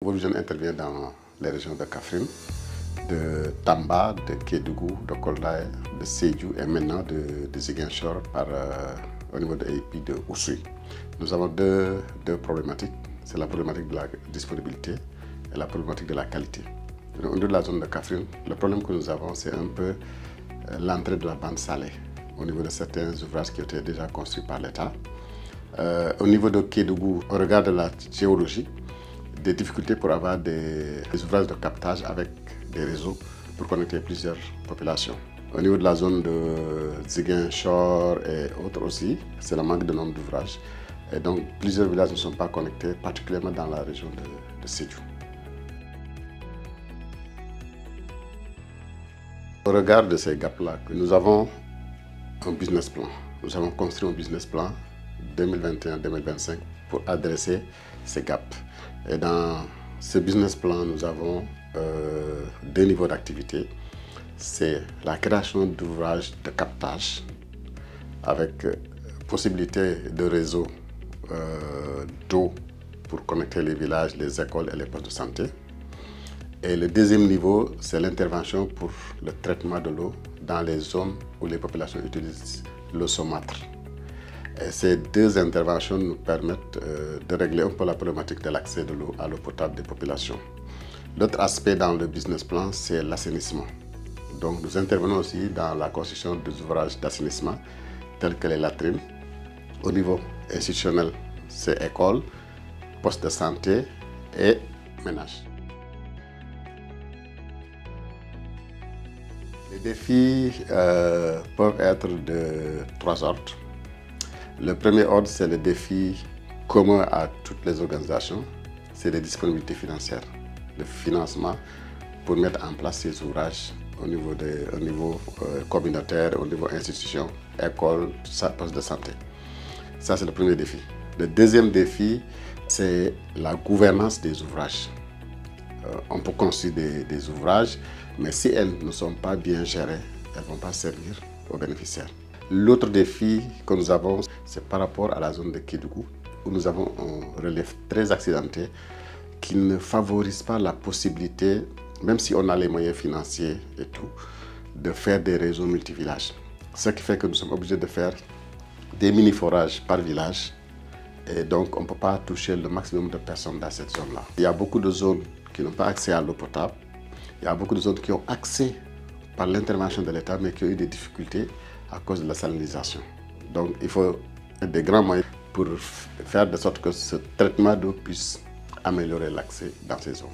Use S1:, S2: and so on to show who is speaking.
S1: World Vision intervient dans les régions de Kaffrine, de Tamba, de Kédougou, de Kolda, de Sédhiou et maintenant de Ziguinchor au niveau de l'API de Oussouye. Nous avons deux problématiques. C'est la problématique de la disponibilité et la problématique de la qualité. Au niveau de la zone de Kaffrine, le problème que nous avons, c'est un peu l'entrée de la bande salée au niveau de certains ouvrages qui ont été déjà construits par l'État. Au niveau de Kédougou, au regard de la géologie, des difficultés pour avoir des ouvrages de captage avec des réseaux pour connecter plusieurs populations. Au niveau de la zone de Ziguinchor et autres aussi, c'est le manque de nombre d'ouvrages. Et donc plusieurs villages ne sont pas connectés, particulièrement dans la région de Sédhiou. Au regard de ces gaps-là, nous avons un business plan. Nous avons construit un business plan 2021-2025 pour adresser ces gaps. Et dans ce business plan, nous avons deux niveaux d'activité. C'est la création d'ouvrages de captage avec possibilité de réseau d'eau pour connecter les villages, les écoles et les postes de santé. Et le deuxième niveau, c'est l'intervention pour le traitement de l'eau dans les zones où les populations utilisent l'eau saumâtre. Et ces deux interventions nous permettent de régler un peu la problématique de l'accès de l'eau à l'eau potable des populations. L'autre aspect dans le business plan, c'est l'assainissement. Donc nous intervenons aussi dans la construction des ouvrages d'assainissement tels que les latrines. Au niveau institutionnel, c'est écoles, postes de santé et ménages. Les défis peuvent être de trois ordres. Le premier ordre, c'est le défi commun à toutes les organisations, c'est les disponibilités financières, le financement pour mettre en place ces ouvrages au niveau communautaire, au niveau institution, école, poste de santé. Ça, c'est le premier défi. Le deuxième défi, c'est la gouvernance des ouvrages. On peut construire des ouvrages, mais si elles ne sont pas bien gérées, elles ne vont pas servir aux bénéficiaires. L'autre défi que nous avons, c'est par rapport à la zone de Kédougou, où nous avons un relief très accidenté qui ne favorise pas la possibilité, même si on a les moyens financiers et tout, de faire des réseaux multivillages. Ce qui fait que nous sommes obligés de faire des mini-forages par village et donc on ne peut pas toucher le maximum de personnes dans cette zone-là. Il y a beaucoup de zones qui n'ont pas accès à l'eau potable. Il y a beaucoup de zones qui ont accès par l'intervention de l'État mais qui ont eu des difficultés à cause de la salinisation. Donc il faut des grands moyens pour faire de sorte que ce traitement d'eau puisse améliorer l'accès dans ces zones.